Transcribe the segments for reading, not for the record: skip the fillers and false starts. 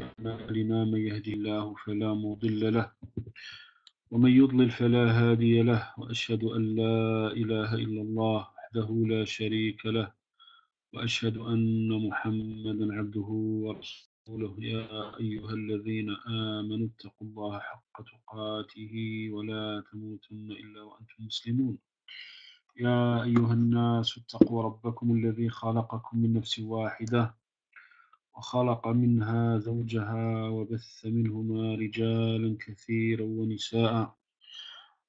أعمالنا من يهدي الله فلا مضل له ومن يضلل فلا هادي له وأشهد أن لا إله إلا الله وحده لا شريك له وأشهد أن محمدا عبده ورسوله يا أيها الذين آمنوا اتقوا الله حق تقاته ولا تموتن إلا وأنتم مسلمون يا أيها الناس اتقوا ربكم الذي خلقكم من نفس واحدة وخلق منها زوجها وبث منهما رجالا كثيرا ونساء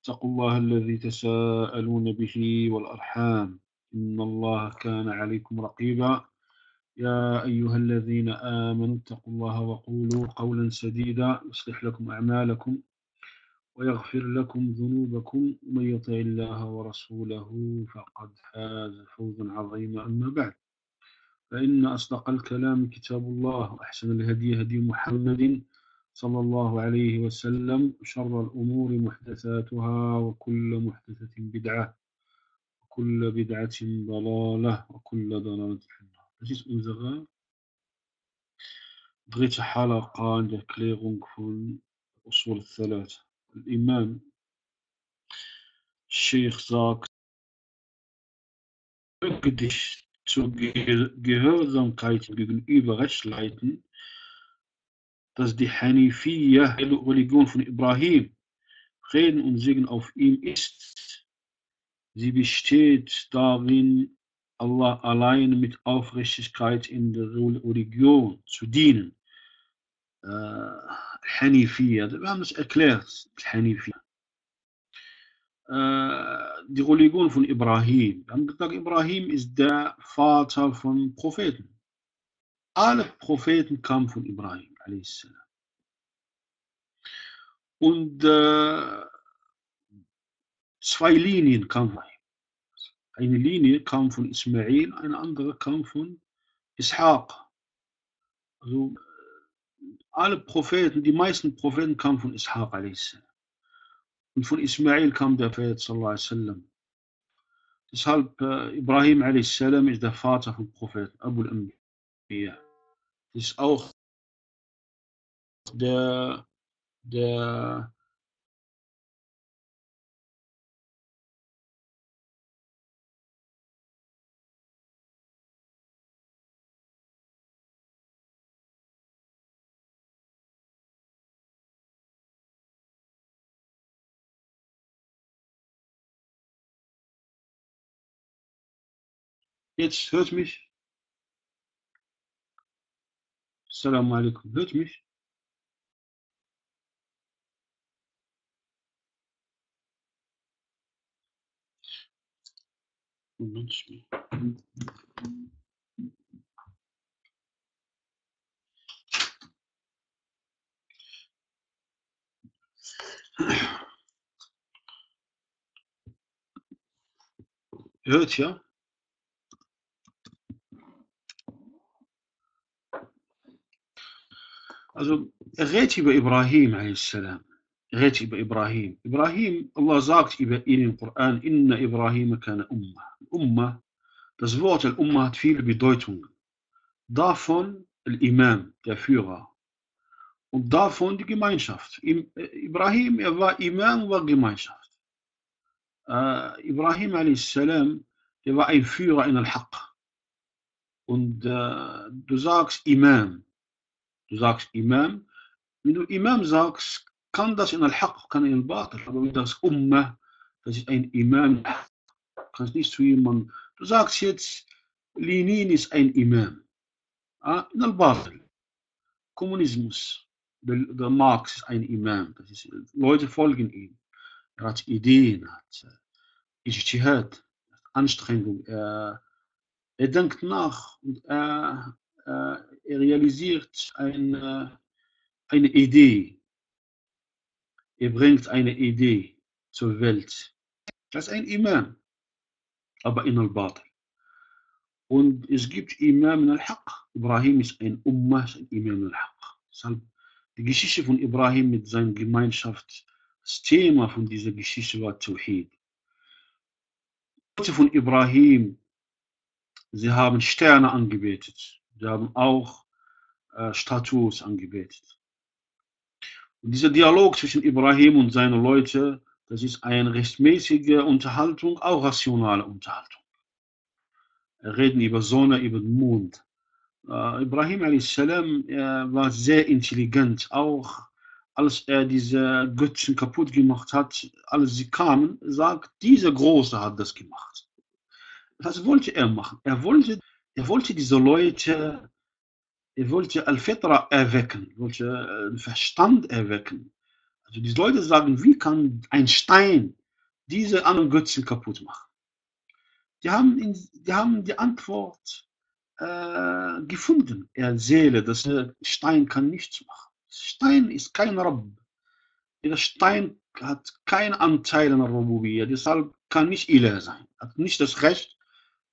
اتقوا الله الذي تساءلون به والأرحام إن الله كان عليكم رقيبا يا أيها الذين آمنوا اتقوا الله وقولوا قولا سديدا يصلح لكم أعمالكم ويغفر لكم ذنوبكم ومن يطع الله ورسوله فقد فاز فوزا عظيما أما بعد فإن أصدق الكلام كتاب الله وأحسن الهدي هدي محمد صلى الله عليه وسلم شر الأمور محدثاتها وكل محدثة بدعة وكل بدعة ضلالة وكل ضلالة في النار. Das ist unsere dritte Halaqa in der Erklärung von Usul Athalatha. Imam Sheikh sagt, dich zur Gehörsamkeit gegenüber Rechtsleiten, dass die Hanifiyya, die Religion von Ibrahim, Frieden und Segen auf ihm ist. Sie besteht darin, Allah allein mit Aufrichtigkeit in der Religion zu dienen. Hanifiyya, wir haben das erklärt, Hanifiyya. Die Religion von Ibrahim. Wir haben gesagt, Ibrahim ist der Vater von Propheten. Alle Propheten kamen von Ibrahim, a.s. Und zwei Linien kamen. Eine Linie kam von Ismail, eine andere kam von Ishaq. Also alle Propheten, die meisten Propheten kamen von Ishaq, a.s. Und von Ismail kam der Prophet sallallahu alaihi wasallam. Deshalb Ibrahim a.s. ist der Vater von Propheten, Abul Anbiya. Das ist auch der Jetzt hört mich. Assalamu alaikum. Hört mich? Moment. Hört ja? Also redet über Ibrahim a.s. Redet über Ibrahim. Ibrahim, Allah sagt über ihn im Koran, Inna Ibrahim kana Ummah. Ummah, das Wort Al-Ummah hat viele Bedeutungen. Davon Al-Imam, der Führer. Und davon die Gemeinschaft. Ibrahim, er war Imam, war Gemeinschaft. Ibrahim a.s., der war ein Führer in Al-Haqq. Und du sagst Imam. Du sagst Imam. Wenn du Imam sagst, kann das in Al-Haqq, kann in Al-Batil. Aber wenn du sagst Ummah, das ist ein Imam. Du kannst nicht zu jemandem. Du sagst jetzt, Lenin ist ein Imam. In Al-Batil. Kommunismus. Der Marx ist ein Imam. Das ist, Leute folgen ihm. Er hat Ideen, hat Ijtihad, Anstrengung. Er denkt nach und er realisiert eine Idee. Er bringt eine Idee zur Welt. Das ist ein Imam, aber in Al-Batil. Und es gibt Imam in Al-Haqq. Ibrahim ist ein Ummah, ein Imam in Al-Haqq. Deshalb die Geschichte von Ibrahim mit seiner Gemeinschaft, das Thema von dieser Geschichte war Tawhid. Die Leute von Ibrahim, sie haben Sterne angebetet. Sie haben auch Status angebetet. Und dieser Dialog zwischen Ibrahim und seinen Leuten, das ist eine rechtmäßige Unterhaltung, auch rationale Unterhaltung. Reden über Sonne, über den Mond. Ibrahim a.s. war sehr intelligent, auch als er diese Götzen kaputt gemacht hat, als sie kamen, sagt, dieser Große hat das gemacht. Was wollte er machen? Er wollte diese Leute, er wollte Al-Fitra erwecken, wollte den Verstand erwecken. Also diese Leute sagen, wie kann ein Stein diese anderen Götzen kaputt machen? Die haben die Antwort gefunden. Er Seele, das Stein kann nichts machen. Stein ist kein Rabb. Der Stein hat keinen Anteil an der Rububiyya, deshalb kann nicht Ilah sein. Hat nicht das Recht,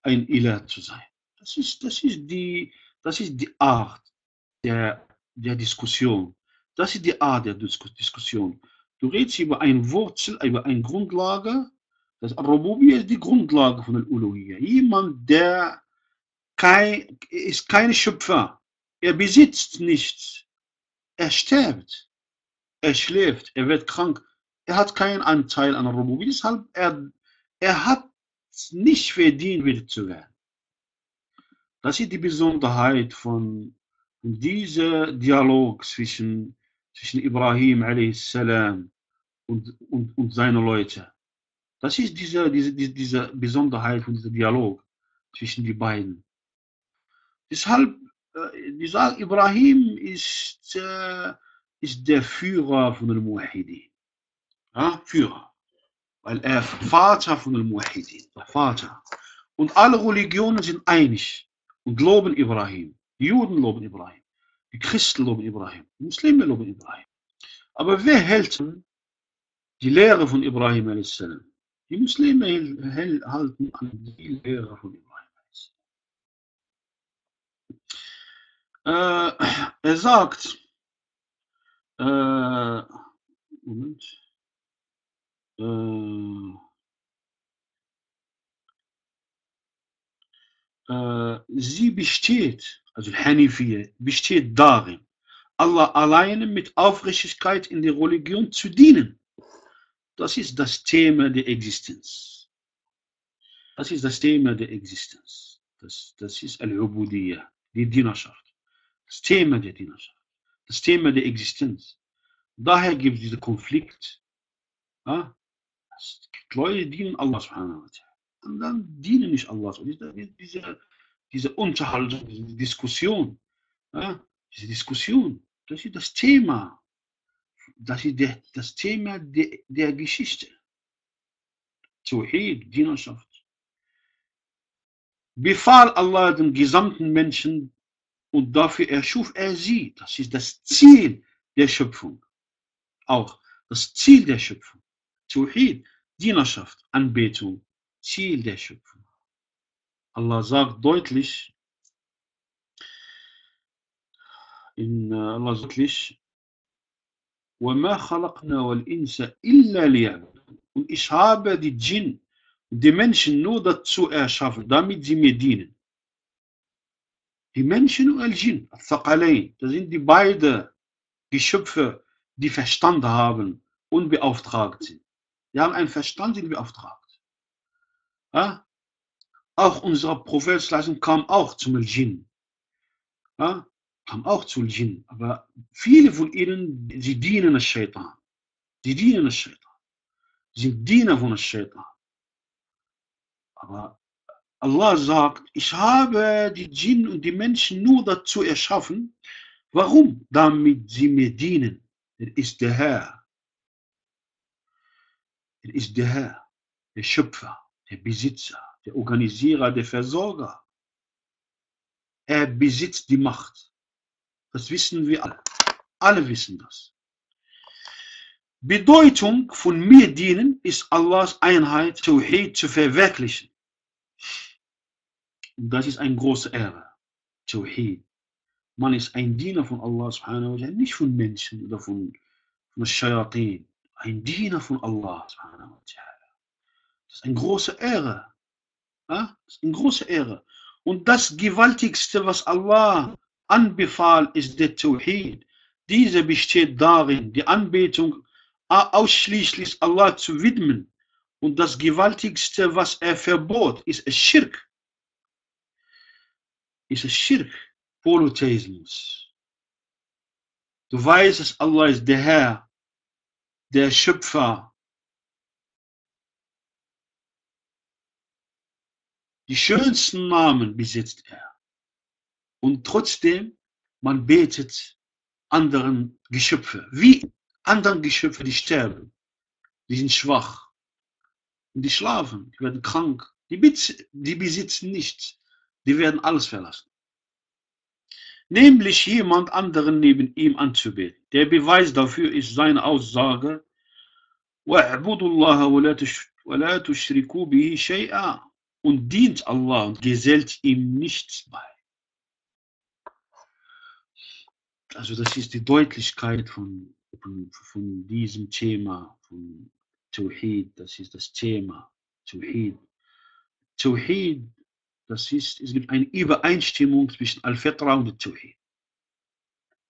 ein Ilah zu sein. Das ist die Art der Diskussion. Das ist die Art der Diskussion. Du redest über eine Wurzel, über eine Grundlage. Das Rububiyya ist die Grundlage von der Uluhiyya. Jemand, der ist kein Schöpfer. Er besitzt nichts. Er stirbt. Er schläft. Er wird krank. Er hat keinen Anteil an der Rububiyya. Deshalb, er hat nicht verdient, wieder zu werden. Das ist die Besonderheit von diesem Dialog zwischen Ibrahim a.s. und seinen Leuten. Das ist diese Besonderheit von diesem Dialog zwischen die beiden. Deshalb, die sagen, Ibrahim ist der Führer von den Muwahhidin. Ja, Führer. Weil er Vater von den Muwahhidin. Der Vater. Und alle Religionen sind einig und loben Ibrahim. Die Juden loben Ibrahim. Die Christen loben Ibrahim. Die Muslime loben Ibrahim. Aber wer hält die Lehre von Ibrahim a.s.? Die Muslime halten an die Lehre von Ibrahim a.s. Er sagt, Moment, sie besteht, also Hanifiyya, besteht darin, Allah alleine mit Aufrichtigkeit in der Religion zu dienen. Das ist das Thema der Existenz. Das ist das Thema der Existenz. Das ist Al-Ubudiyya, die Dienerschaft. Das Thema der Dienerschaft. Das Thema der Existenz. Daher gibt es diesen Konflikt. Ja? Leute dienen Allah subhanahu wa ta'ala. Und dann dienen nicht Allah. Diese Unterhaltung, diese Diskussion. Ja? Diese Diskussion. Das ist das Thema. Das ist das Thema der Geschichte. Tawhid, Dienerschaft. Befahl Allah den gesamten Menschen und dafür erschuf er sie. Das ist das Ziel der Schöpfung. Auch das Ziel der Schöpfung. Tawhid, Dienerschaft, Anbetung, Ziel der Schöpfung. Allah sagt deutlich, وَمَا خَلَقْنَا وَالْإِنسَ إِلَّا لِيَعْبُدُونَ. Und ich habe die Djinn und die Menschen nur dazu erschaffen, damit sie mir dienen. Die Menschen und Al-Jinn, Al-Thaqalain, das sind die beiden Geschöpfe, die Verstand haben und beauftragt sind. Die haben einen Verstand, sind beauftragt. Ja? Auch unser Prophet kam auch zum Al-Jinn. Ja? Kam auch zum Jinn. Aber viele von ihnen, sie dienen dem Shaitan. Sie dienen dem Shaitan. Sie sind Diener von dem Shaitan. Aber Allah sagt, ich habe die Djinn und die Menschen nur dazu erschaffen. Warum? Damit sie mir dienen. Er ist der Herr. Er ist der Herr, der Schöpfer, der Besitzer, der Organisierer, der Versorger. Er besitzt die Macht. Das wissen wir alle. Alle wissen das. Bedeutung von mir dienen ist Allahs Einheit, Tawhid zu verwirklichen. Und das ist eine große Ehre. Tawhid. Man ist ein Diener von Allah subhanahu wa ta'ala, nicht von Menschen oder von Shayatin. Ein Diener von Allah subhanahu wa ta'ala. Das ist eine große Ehre. Ja? Das ist eine große Ehre. Und das Gewaltigste, was Allah anbefahl, ist der Tawhid. Diese besteht darin, die Anbetung ausschließlich Allah zu widmen. Und das Gewaltigste, was er verbot, ist es Schirk. Ist es Schirk, Polytheismus. Du weißt, dass Allah ist der Herr, der Schöpfer. Die schönsten Namen besitzt er. Und trotzdem, man betet anderen Geschöpfe. Wie anderen Geschöpfe, die sterben. Die sind schwach. Und die schlafen, die werden krank. Die besitzen nichts. Die werden alles verlassen. Nämlich jemand anderen neben ihm anzubeten. Der Beweis dafür ist seine Aussage: وَاعْبُدُوا اللَّهَ وَلَا تُشْرِكُوا بِهِ شَيْئًا, und dient Allah und gesellt ihm nichts bei. Also das ist die Deutlichkeit von diesem Thema, von Tawhid. Das ist das Thema Tawhid. Tawhid, das ist, es gibt eine Übereinstimmung zwischen Al-Fitra und Tawhid.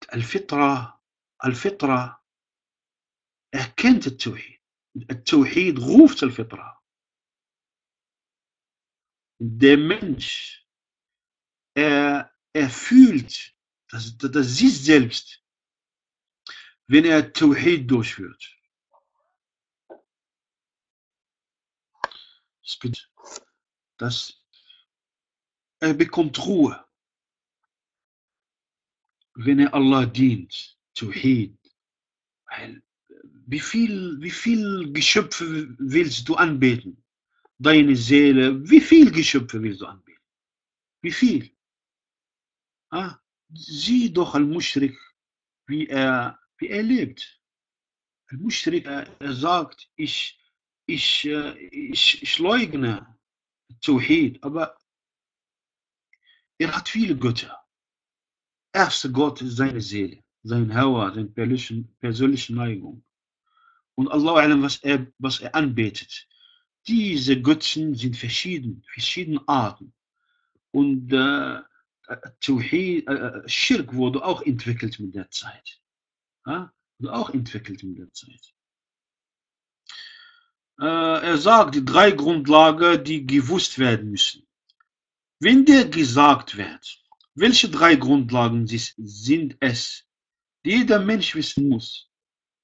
Al-Fitra erkennt Tawhid. Tawhid ruft Al-Fitra. Der Mensch, er fühlt, das sieht selbst, wenn er Tawhid durchführt. Das bedeutet, dass er bekommt Ruhe, wenn er Allah dient, Tawhid. Wie viel Geschöpfe willst du anbeten? Deine Seele, wie viel Geschöpfe willst du anbeten? Wie viel? Sieh doch Al-Mushrik, wie er lebt. Al-Mushrik, er sagt, ich leugne Tawhid, aber er hat viele Götter. Erster Gott ist seine Seele, sein Hawa, seine persönliche Neigung. Und Allah, was er anbetet. Diese Götzen sind verschiedene Arten. Und Tawhid, Schirk wurde auch entwickelt mit der Zeit. Er sagt, die 3 Grundlagen, die gewusst werden müssen. Wenn dir gesagt wird, welche 3 Grundlagen sind es, die jeder Mensch wissen muss,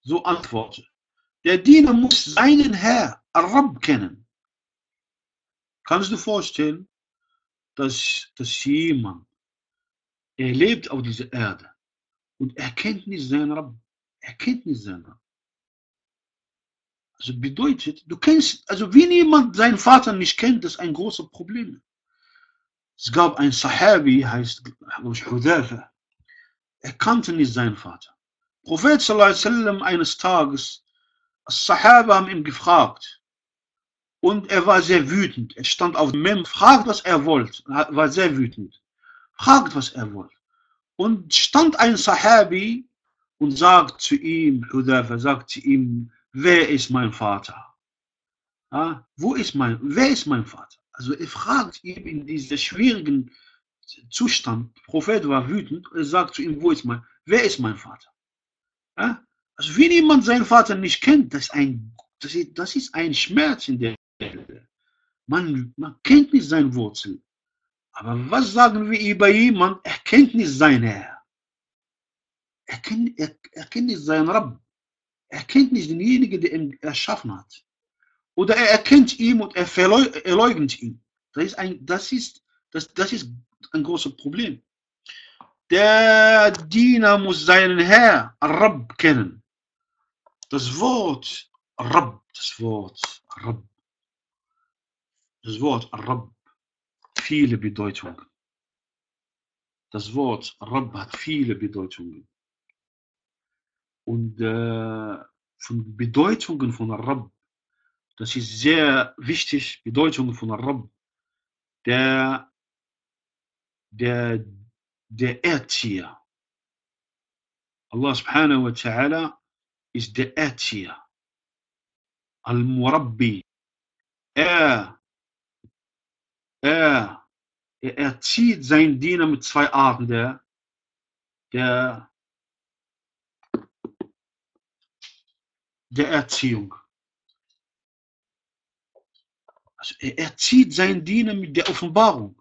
so antworte: Der Diener muss seinen Herr, Rabb, kennen. Kannst du dir vorstellen, dass jemand, er lebt auf dieser Erde und er kennt nicht seinen Rabb. Also bedeutet, wenn jemand seinen Vater nicht kennt, das ist ein großes Problem. Es gab einen Sahabi, heißt Hudhafa. Er kannte nicht seinen Vater. Prophet sallallahu alaihi wasallam eines Tages, Sahaba haben ihn gefragt und er war sehr wütend. Er stand auf dem Mem, fragt, was er wollte. Er war sehr wütend. Fragt, was er wollte. Und stand ein Sahabi und sagt zu ihm, Hudhafa sagt zu ihm: Wer ist mein Vater? Wer ist mein Vater? Also er fragt ihn in diesem schwierigen Zustand. Der Prophet war wütend. Er sagt zu ihm: Wer ist mein Vater? Also wenn jemand seinen Vater nicht kennt, das ist ein Schmerz in der Welt. Man kennt nicht seine Wurzel. Aber was sagen wir über jemanden, er kennt nicht seinen Herr. Er kennt nicht seinen Rabb. Er kennt nicht denjenigen, der ihn erschaffen hat. Oder er erkennt ihn und er verleugnet ihn. Das ist ein großes Problem. Der Diener muss seinen Herr, Rabb, kennen. Das Wort Rabb, viele Bedeutungen. Das Wort Rabb hat viele Bedeutungen. Und von Bedeutungen von Rabb, das ist sehr wichtig, Bedeutungen von Rabb, der Erzieher. Allah subhanahu wa ta'ala ist der Erzieher. Al-Murabbi. Er erzieht seinen Diener mit 2 Arten der, der Erziehung. Also er erzieht seinen Diener mit der Offenbarung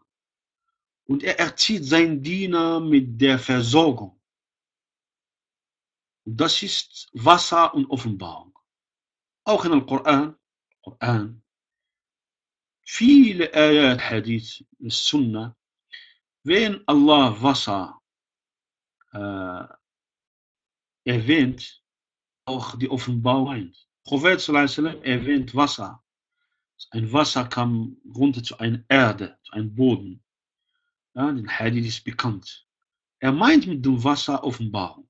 und er erzieht seinen Diener mit der Versorgung. Und das ist Wasser und Offenbarung. Auch in dem Koran viele Ayat, Hadith, Sunnah, wenn Allah Wasser erwähnt, auch die Offenbarung. Prophet sallam erwähnt Wasser. Ein Wasser kam runter zu einer Erde, zu einem Boden. Ja, den Hadith ist bekannt. Er meint mit dem Wasser Offenbarung.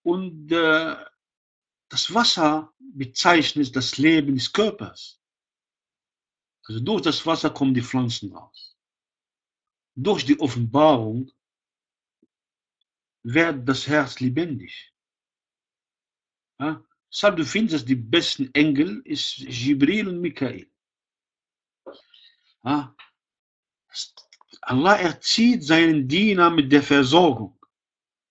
Und das Wasser bezeichnet das Leben des Körpers. Also durch das Wasser kommen die Pflanzen raus. Durch die Offenbarung wird das Herz lebendig. Ja? Deshalb du findest, die besten Engel ist Jibril und Mikael. Ja? Allah erzieht seinen Diener mit der Versorgung.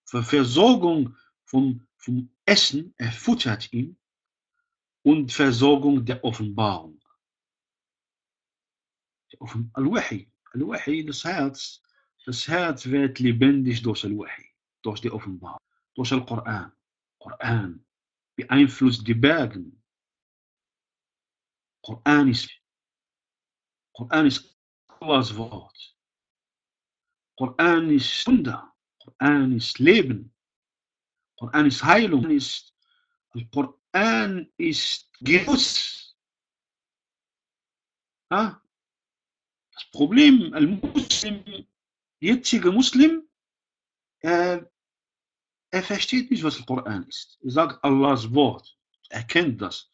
Für Versorgung vom Essen, er futtert ihn, und Versorgung der Offenbarung. Al-Wahi, Al-Wahi, das Herz wird lebendig durch Al-Wahi, durch die Offenbarung, durch Al-Quran. Quran beeinflusst die Berge. Quran ist Allahs Wort. Quran ist Wunder. Quran ist Leben. Quran ist Heilung. Quran ist Genuss. Ja? Das Problem, jetzige Muslim, er versteht nicht, was der Koran ist. Er sagt Allahs Wort. Er kennt das.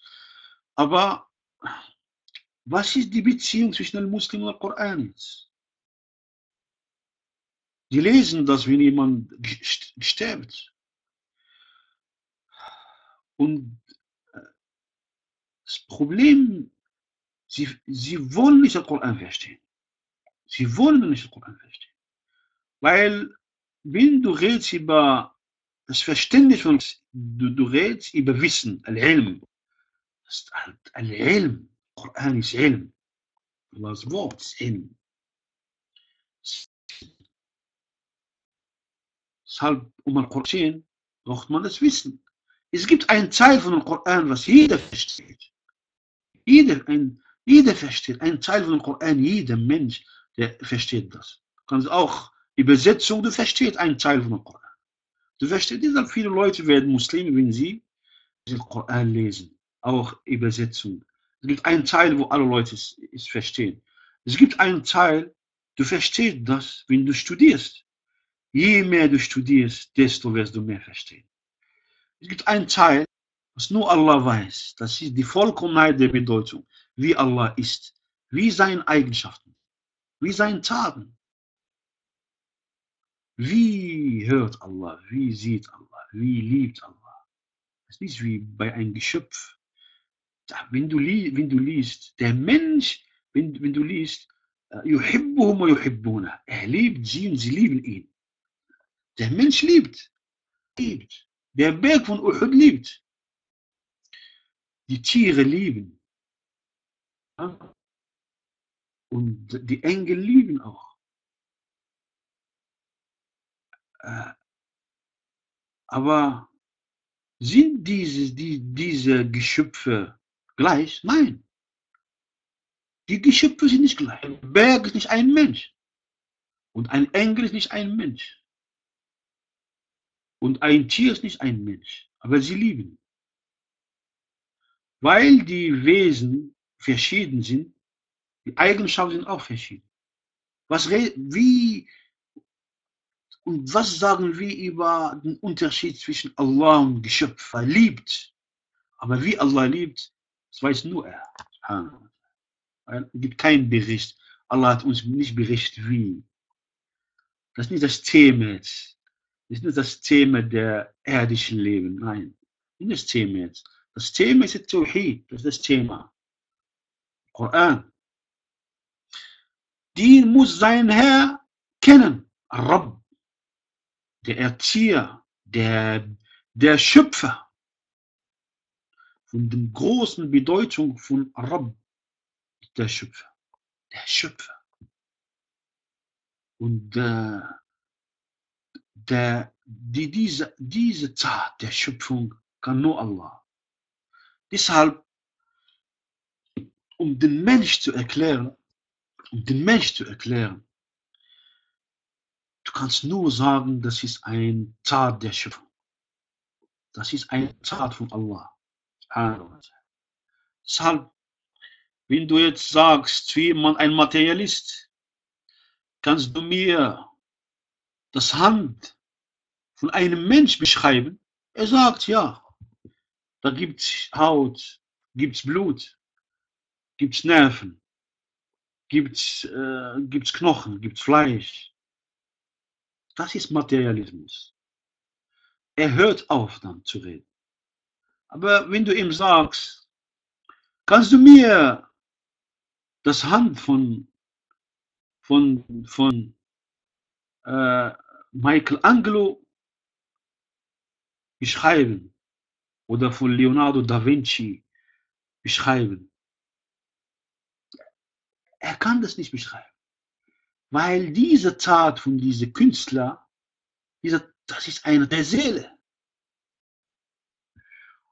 Aber was ist die Beziehung zwischen dem Muslim und dem Koran jetzt? Die lesen das, wenn jemand stirbt. Und das Problem, sie wollen nicht den Koran verstehen. Sie wollen nicht den Koran verstehen. Weil, wenn du redest über das Verständnis von, du redest über Wissen, Al-Ilm. Al-Ilm, Koran ist Ilm. Allahs Wort ist Ilm. Deshalb, Al-Koran braucht man das Wissen. Es gibt einen Teil von dem Koran, was jeder versteht. Jeder versteht. Ein Teil von dem Koran, jeder Mensch, der versteht das. Du kannst auch Übersetzung, du verstehst einen Teil von dem Koran. Du verstehst, deshalb viele Leute werden Muslime, wenn sie den Koran lesen. Auch Übersetzung. Es gibt einen Teil, wo alle Leute es verstehen. Es gibt einen Teil, du verstehst das, wenn du studierst. Je mehr du studierst, desto wirst du mehr verstehen. Es gibt einen Teil, was nur Allah weiß. Das ist die Vollkommenheit der Bedeutung. Wie Allah ist. Wie seine Eigenschaften. Wie seine Taten. Wie hört Allah. Wie sieht Allah. Wie liebt Allah. Das ist nicht wie bei einem Geschöpf. Wenn du liest, der Mensch, wenn du liest, yuhibbuhum wa yuhibbuna. Er liebt sie und sie lieben ihn. Der Mensch liebt. Der Berg von Uhud liebt. Die Tiere lieben. Und die Engel lieben auch. Aber sind diese Geschöpfe gleich? Nein. Die Geschöpfe sind nicht gleich. Ein Berg ist nicht ein Mensch. Und ein Engel ist nicht ein Mensch. Und ein Tier ist nicht ein Mensch. Aber sie lieben. Weil die Wesen verschieden sind, die Eigenschaften sind auch verschieden. Was sagen wir über den Unterschied zwischen Allah und Geschöpf? Er liebt. Aber wie Allah liebt, das weiß nur er. Es gibt keinen Bericht. Allah hat uns nicht berichtet, wie. Das ist nicht das Thema jetzt. Das ist nicht das Thema der irdischen Leben. Nein, nicht das Thema jetzt. Das Thema ist das Tawhid. Das ist das Thema. Koran. Die muss sein Herr kennen. Rabb. der Erzieher, der Schöpfer von der großen Bedeutung von Rabb, der Schöpfer. Der Schöpfer. Und diese Tat der Schöpfung kann nur Allah. Deshalb, um den Mensch zu erklären, du kannst nur sagen, das ist ein Tat der Schöpfung. Das ist eine Tat von Allah. Deshalb, wenn du jetzt sagst, wie jemand ein Materialist, kannst du mir das Hand von einem Mensch beschreiben? Er sagt, ja, da gibt es Haut, gibt es Blut, gibt es Nerven, gibt's Knochen, gibt es Fleisch. Das ist Materialismus. Er hört auf dann zu reden. Aber wenn du ihm sagst, kannst du mir das Hand von Michelangelo beschreiben oder von Leonardo da Vinci beschreiben? Er kann das nicht beschreiben, weil diese Tat von diesem Künstler, das ist eine der Seele.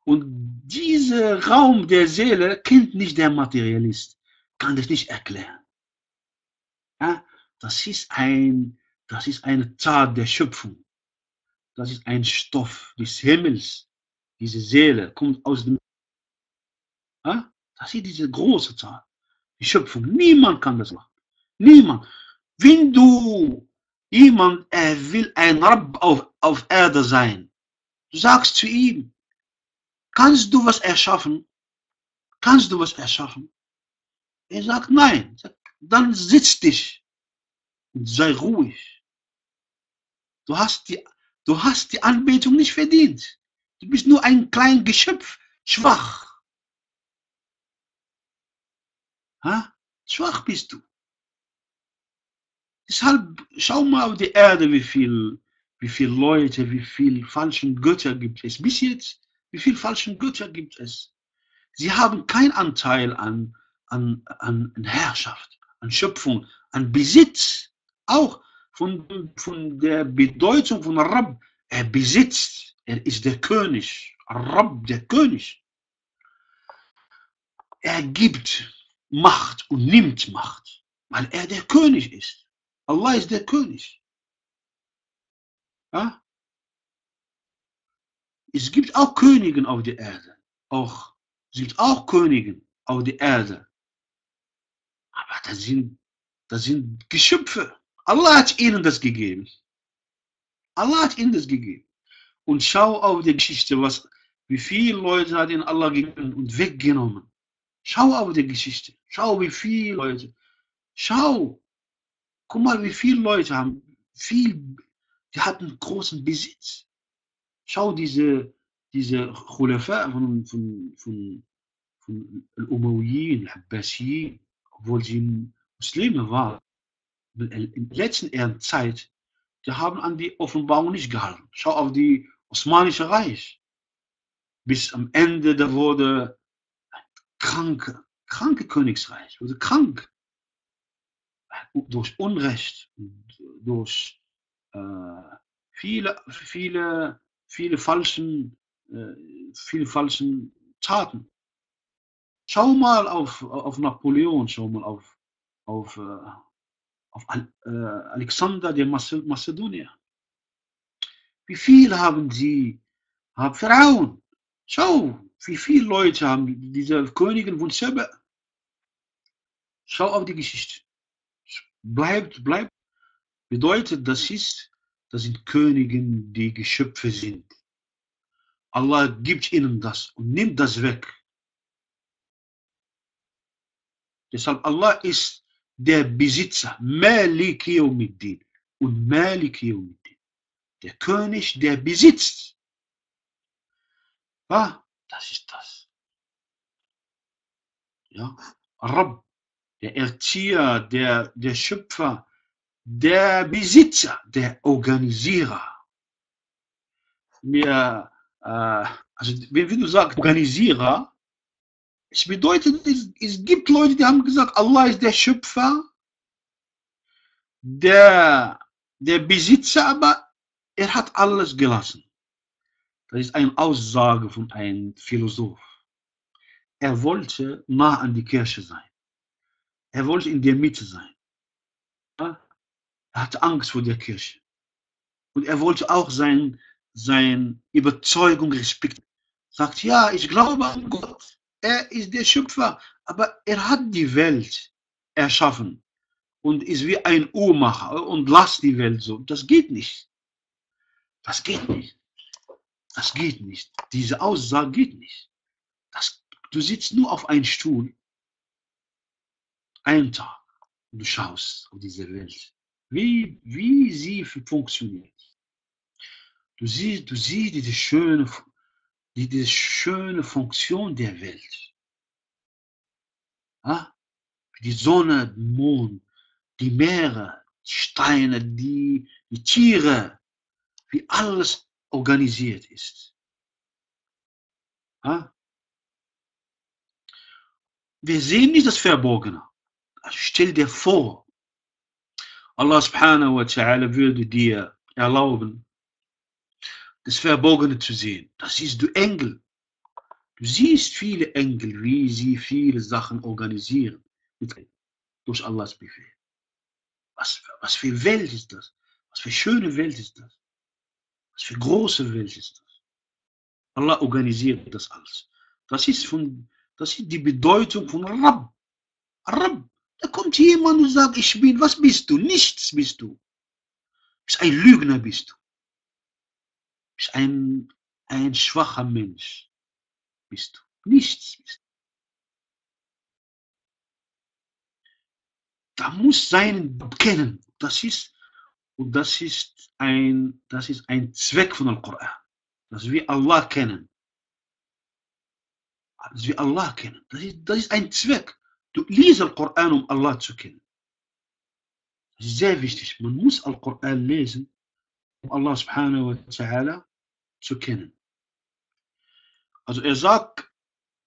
Und dieser Raum der Seele kennt nicht der Materialist, kann das nicht erklären. Ja, das ist eine Tat der Schöpfung. Das ist ein Stoff des Himmels. Diese Seele kommt aus dem. Ja, das ist diese große Tat. Die Schöpfung. Niemand kann das machen. Niemand. Wenn jemand, will ein Rabb auf Erde sein, du sagst zu ihm, kannst du was erschaffen? Kannst du was erschaffen? Er sagt nein. Dann sitz dich und sei ruhig. Du hast die Anbetung nicht verdient. Du bist nur ein kleines Geschöpf, schwach. Ha? Schwach bist du. Deshalb schau mal auf die Erde, wie viel Leute, wie viel falschen Götter gibt es. Bis jetzt, wie viel falschen Götter gibt es? Sie haben keinen Anteil an Herrschaft, an Schöpfung, an Besitz. Auch von der Bedeutung von Rabb. Er besitzt, er ist der König. Rabb, der König. Er gibt Macht und nimmt Macht, weil er der König ist. Allah ist der König. Ja? Es gibt auch Königen auf der Erde. Es gibt auch Königen auf der Erde. Aber das sind Geschöpfe. Allah hat ihnen das gegeben. Allah hat ihnen das gegeben. Und schau auf die Geschichte, wie viele Leute hat ihnen Allah gegeben und weggenommen. Schau auf die Geschichte. Schau, wie viele Leute. Schau. Guck mal, wie viele Leute haben die hatten großen Besitz. Schau diese Khulafa von Al-Umayyin, Al-Abbasiyin, obwohl sie Muslime waren, in der letzten Zeit, die haben an die Offenbarung nicht gehalten. Schau auf die Osmanische Reich. Bis am Ende, da wurde kranke Königsreich, wurde krank. Durch Unrecht, durch viele falschen Taten. Schau mal auf Napoleon, schau mal auf Alexander der Mazedonier. Wie viele haben Frauen? Schau, wie viele Leute haben diese Königin von Seba. Schau auf die Geschichte. Bleibt. Bedeutet, das sind Königen, die Geschöpfe sind. Allah gibt ihnen das und nimmt das weg. Deshalb Allah ist der Besitzer, Malik Yawmiddin und Malik Yawmiddin. Der König, der besitzt. Ja, das ist das. Ja, Rabb, der Erzieher, der Schöpfer, der Besitzer, der Organisierer. also wenn du sagst Organisierer, es bedeutet, es gibt Leute, die haben gesagt, Allah ist der Schöpfer, der Besitzer, aber er hat alles gelassen. Das ist eine Aussage von einem Philosoph. Er wollte nah an die Kirche sein. Er wollte in der Mitte sein. Er hatte Angst vor der Kirche. Und er wollte auch seine Überzeugung respektieren. Sagt, ja, ich glaube an Gott. Er ist der Schöpfer. Aber er hat die Welt erschaffen. Und ist wie ein Uhrmacher und lasst die Welt so. Das geht nicht. Das geht nicht. Das geht nicht. Diese Aussage geht nicht. Du sitzt nur auf einem Stuhl, einen Tag, und du schaust auf diese Welt, wie sie funktioniert. Du siehst diese schöne Funktion der Welt. Ja? Die Sonne, der Mond, die Meere, die Steine, die Tiere, wie alles organisiert ist. Ja? Wir sehen nicht das Verborgene. Stell dir vor, Allah subhanahu wa ta'ala würde dir erlauben, das Verborgene zu sehen. Das siehst du Engel. Du siehst viele Engel, wie sie viele Sachen organisieren. Durch Allahs Befehl. Was für Welt ist das? Was für schöne Welt ist das? Was für große Welt ist das? Allah organisiert das alles. Das ist die Bedeutung von Rabb. Rabb. Da kommt jemand und sagt, ich bin, was bist du? Nichts bist du. Bist ein Lügner bist du. Bist ein schwacher Mensch. Bist du. Nichts bist du. Da muss sein kennen. Das ist ein Zweck von Al-Quran. Dass wir Allah kennen. Dass wir Allah kennen. Das ist ein Zweck. Du liest Al-Quran, um Allah zu kennen. Das ist sehr wichtig. Man muss Al-Quran lesen, um Allah subhanahu wa ta'ala zu kennen. Also er sagt,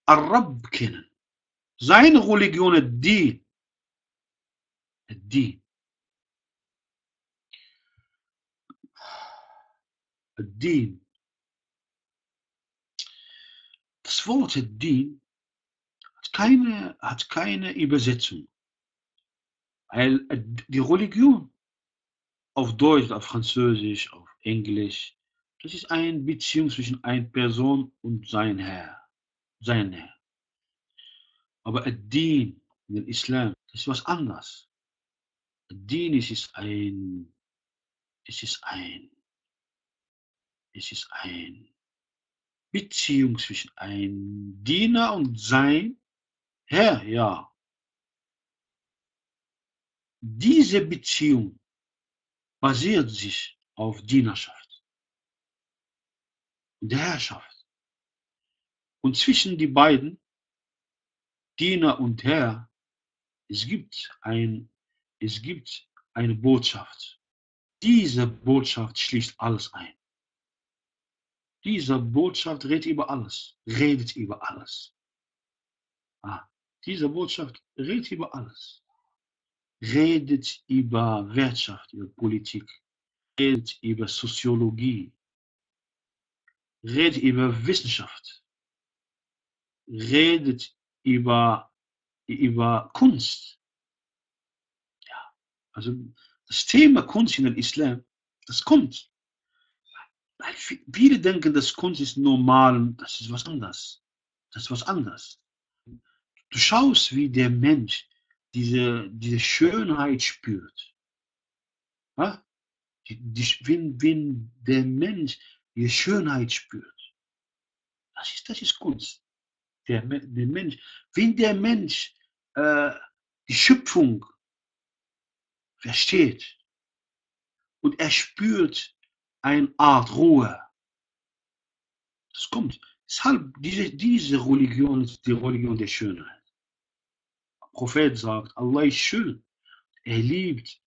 Ar-Rabb kennen. Seine Religion, Ad-Din. Ad-Din. Ad-Din. Das Wort Ad-Din hat keine Übersetzung. Weil die Religion auf Deutsch, auf Französisch, auf Englisch, das ist eine Beziehung zwischen einer Person und seinem Herr. Aber Ad-Din in den Islam, das ist was anderes. Ad-Din ist ein Beziehung zwischen einem Diener und sein Herr, ja. Diese Beziehung basiert sich auf Dienerschaft und Herrschaft. Und zwischen die beiden, Diener und Herr, es gibt eine Botschaft. Diese Botschaft schließt alles ein. Diese Botschaft redet über alles. Diese Botschaft redet über alles. Redet über Wirtschaft, über Politik, redet über Soziologie, redet über Wissenschaft, redet über Kunst. Ja, also das Thema Kunst in den Islam, das kommt. Viele denken, dass Kunst ist normal, das ist was anderes. Du schaust, wie der Mensch diese Schönheit spürt. Ja? Wenn der Mensch die Schönheit spürt, das ist Kunst. Der Mensch, wenn der Mensch die Schöpfung versteht und er spürt eine Art Ruhe, das kommt. Deshalb, diese Religion ist die Religion der Schönheit. Der Prophet sagt, Allah ist schön. Er liebt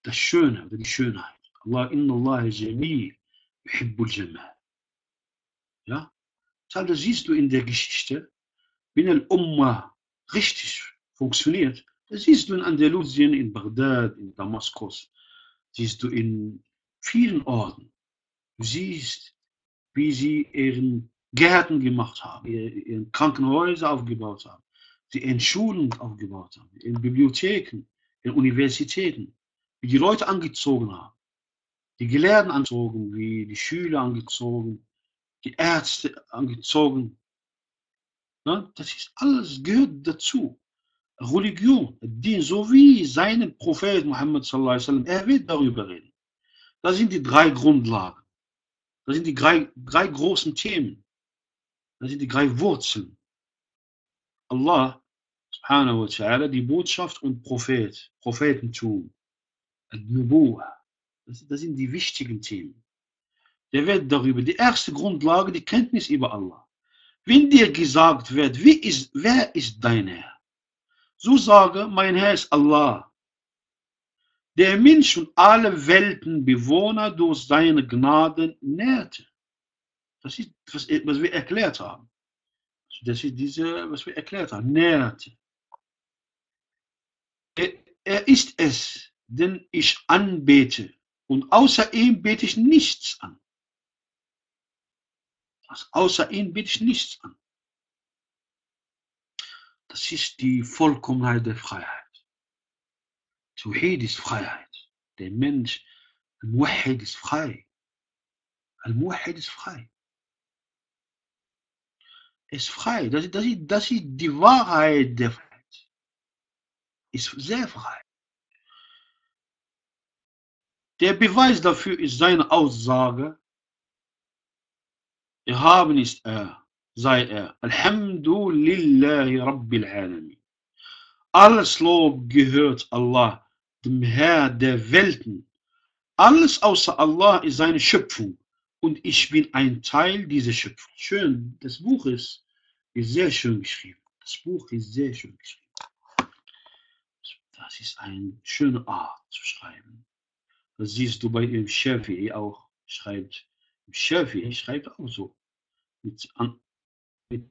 das Schöne oder die Schönheit. Allah, inna Allah jamil, yuhibbul jamal. Ja? Das siehst du in der Geschichte, wenn Al-Ummah richtig funktioniert. Das siehst du in Andalusien, in Bagdad, in Damaskus, siehst du in vielen Orten. Du siehst, wie sie ihren Gärten gemacht haben, ihre Krankenhäuser aufgebaut haben, sie in Schulen aufgebaut haben, in Bibliotheken, in Universitäten, wie die Leute angezogen haben, die Gelehrten angezogen, wie die Schüler angezogen, die Ärzte angezogen. Ne? Das ist alles gehört dazu. Religion, Din, so wie seinen Prophet Muhammad sallallahu alaihi wasallam, er wird darüber reden. Das sind die drei Grundlagen. Das sind die drei großen Themen. Das sind die drei Wurzeln. Allah subhanahu wa ta'ala, die Botschaft und Prophetentum, Nubuwa. Das sind die wichtigen Themen. Der wird darüber, die erste Grundlage, die Kenntnis über Allah. Wenn dir gesagt wird, wer ist dein Herr? So sage, mein Herr ist Allah, der Mensch und alle Weltenbewohner durch seine Gnaden nährte. Das ist, was wir erklärt haben. Das ist was wir erklärt haben, nährte. Er ist es, den ich anbete, und außer ihm bete ich nichts an. Außer ihm bete ich nichts an. Das ist die Vollkommenheit der Freiheit. Tawhid ist Freiheit. Der Mensch, Al-Muwahhid ist frei. Al-Muwahhid ist frei. Er ist frei. Das ist die Wahrheit der Freiheit. Ist sehr frei. Der Beweis dafür ist seine Aussage, erhaben ist er, sei er. Alhamdulillahi Rabbil Alamin. Alles Lob gehört Allah, dem Herr der Welten. Alles außer Allah ist seine Schöpfung. Und ich bin ein Teil dieser Schöpfung. Schön, das Buch ist sehr schön geschrieben. Das Buch ist sehr schön geschrieben. Das ist eine schöne Art zu schreiben. Das siehst du bei dem Shafi'i auch. Shafi'i schreibt auch so. Mit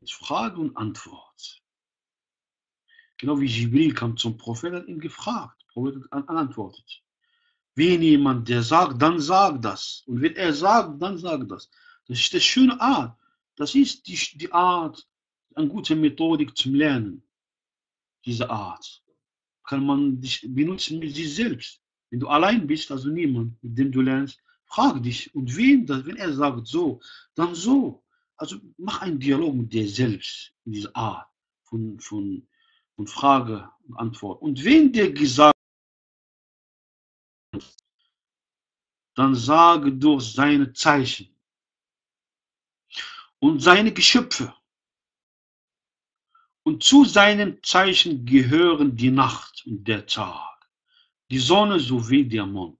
Frage und Antwort. Genau wie Jibril kam zum Prophet, hat ihn gefragt. Der Prophet hat antwortet. Wenn jemand, der sagt, dann sag das. Und wenn er sagt, dann sag das. Das ist die schöne Art. Das ist die Art, eine gute Methodik zum Lernen. Diese Art. Kann man dich benutzen mit sich selbst. Wenn du allein bist, also niemand, mit dem du lernst, frag dich. Und wenn er sagt so, dann so. Also mach einen Dialog mit dir selbst in dieser Art von Frage und Antwort. Und wenn dir gesagt, dann sage durch seine Zeichen und seine Geschöpfe. Und zu seinen Zeichen gehören die Nacht und der Tag, die Sonne sowie der Mond.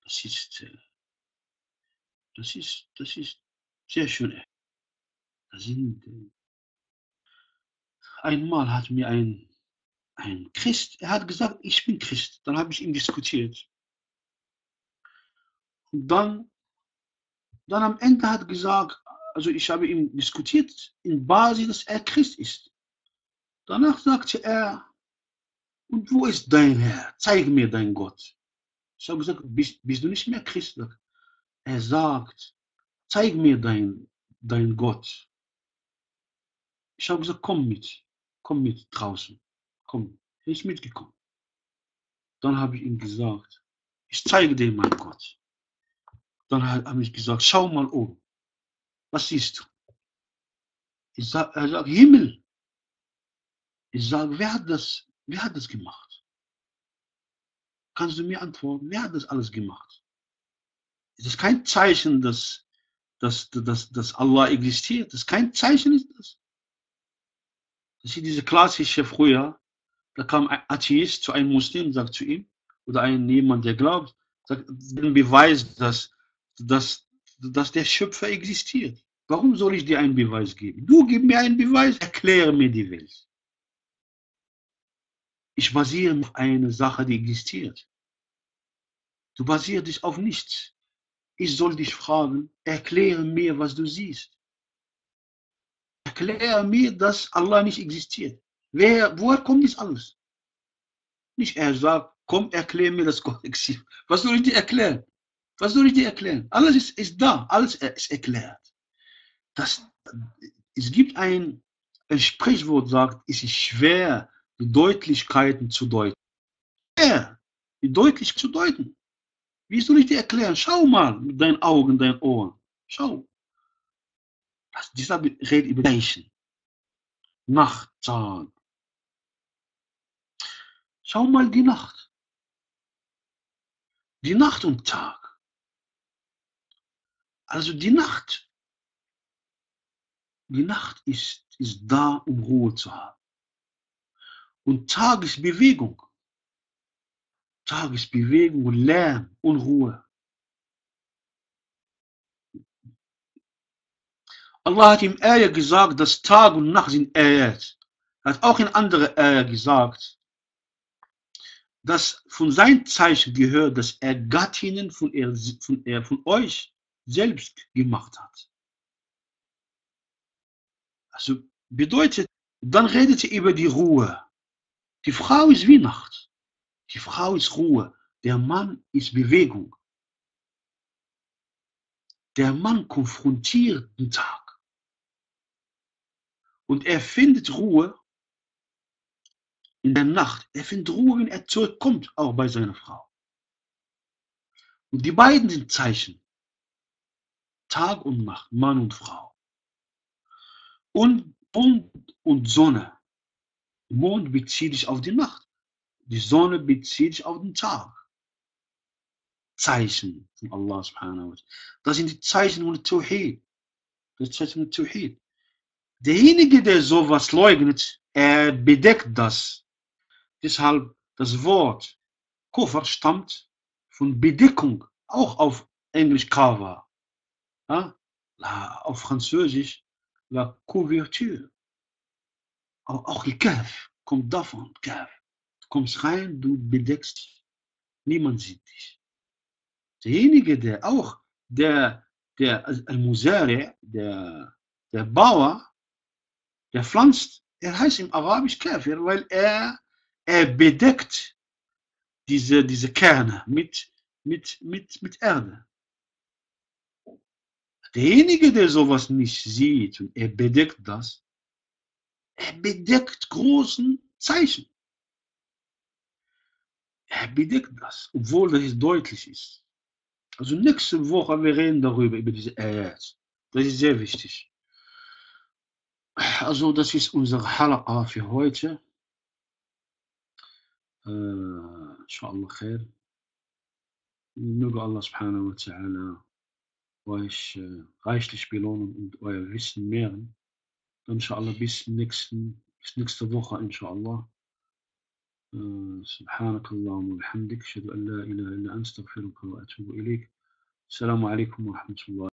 Das ist sehr schön. Einmal hat mir ein Christ, er hat gesagt, ich bin Christ. Dann habe ich ihn diskutiert. Und dann am Ende hat er gesagt, also ich habe ihn diskutiert in Basis, dass er Christ ist. Danach sagte er, und wo ist dein Herr? Zeig mir deinen Gott. Ich habe gesagt, bist du nicht mehr Christ? Er sagt, zeig mir dein Gott. Ich habe gesagt, komm mit draußen. Komm, er ist mitgekommen. Dann habe ich ihm gesagt, ich zeige dir meinen Gott. Dann habe ich gesagt, schau mal um. Was siehst du? Er sagt, Himmel. Ich sage, wer hat das gemacht? Kannst du mir antworten, wer hat das alles gemacht? Es ist kein Zeichen, dass Allah existiert. Das ist kein Zeichen, ist das. Das ist diese klassische früher, da kam ein Atheist zu einem Muslim, sagt zu ihm, oder jemand, der glaubt, sagt, den Beweis, dass der Schöpfer existiert. Warum soll ich dir einen Beweis geben? Du gib mir einen Beweis, erkläre mir die Welt. Ich basiere auf eine Sache, die existiert. Du basierst dich auf nichts. ich soll dich fragen, erkläre mir, was du siehst. Erkläre mir, dass Allah nicht existiert. Woher kommt das alles? Nicht er sagt, komm, erklär mir, dass Gott existiert. Was soll ich dir erklären? Was soll ich dir erklären? Alles ist da, alles ist erklärt. Das, es gibt ein Sprichwort, sagt, es ist schwer, die Deutlichkeiten zu deuten. Schwer, die deutlich zu deuten. Wie soll ich dir erklären? Schau mal mit deinen Augen, deinen Ohren. Schau. Dieser redet über Zeichen. Nacht, Tag. Schau mal die Nacht. Die Nacht und Tag. Also die Nacht ist da, um Ruhe zu haben. Und Tag ist Bewegung. Tag ist Bewegung und Lärm und Ruhe. Allah hat im Ayah gesagt, dass Tag und Nacht sind Ayat. Er hat auch in andere Ayah gesagt, dass von sein Zeichen gehört, dass er Gattinnen von euch selbst gemacht hat. Also bedeutet, dann redet ihr über die Ruhe. Die Frau ist wie Nacht. Die Frau ist Ruhe. Der Mann ist Bewegung. Der Mann konfrontiert den Tag. Und er findet Ruhe in der Nacht. Er findet Ruhe, wenn er zurückkommt, auch bei seiner Frau. Und die beiden sind Zeichen. Tag und Nacht, Mann und Frau. Und Mond und Sonne. Mond bezieht sich auf die Nacht. Die Sonne bezieht sich auf den Tag. Zeichen von Allah subhanahu wa ta'ala. Das sind die Zeichen von Tawhid. Das Zeichen von Tawhid. Derjenige, der sowas leugnet, er bedeckt das. Deshalb das Wort Kufr stammt von Bedeckung, auch auf Englisch Cover. Ja? Auf Französisch la couverture. Auch die Kaf kommt davon. Kaf. Du kommst rein, du bedeckst dich. Niemand sieht dich. Derjenige, der Al-Musari, der Bauer, der pflanzt, er heißt im Arabisch Kafir, weil er bedeckt diese Kerne mit Erde. Derjenige, der sowas nicht sieht und er bedeckt das, er bedeckt großen Zeichen. Er bedeckt das, obwohl das deutlich ist. Also nächste Woche, wir reden darüber, über diese Ayat. Das ist sehr wichtig. Also das ist unsere Halaqa für heute. Inshallah khair. Möge Allah subhanahu wa ta'ala euch reichlich belohnen und euer Wissen mehren. Inshallah bis nächste Woche, inshallah. سبحانك اللهم وبحمدك أشهد أن لا إله إلا أنت أستغفرك وأتوب إليك السلام عليكم ورحمة الله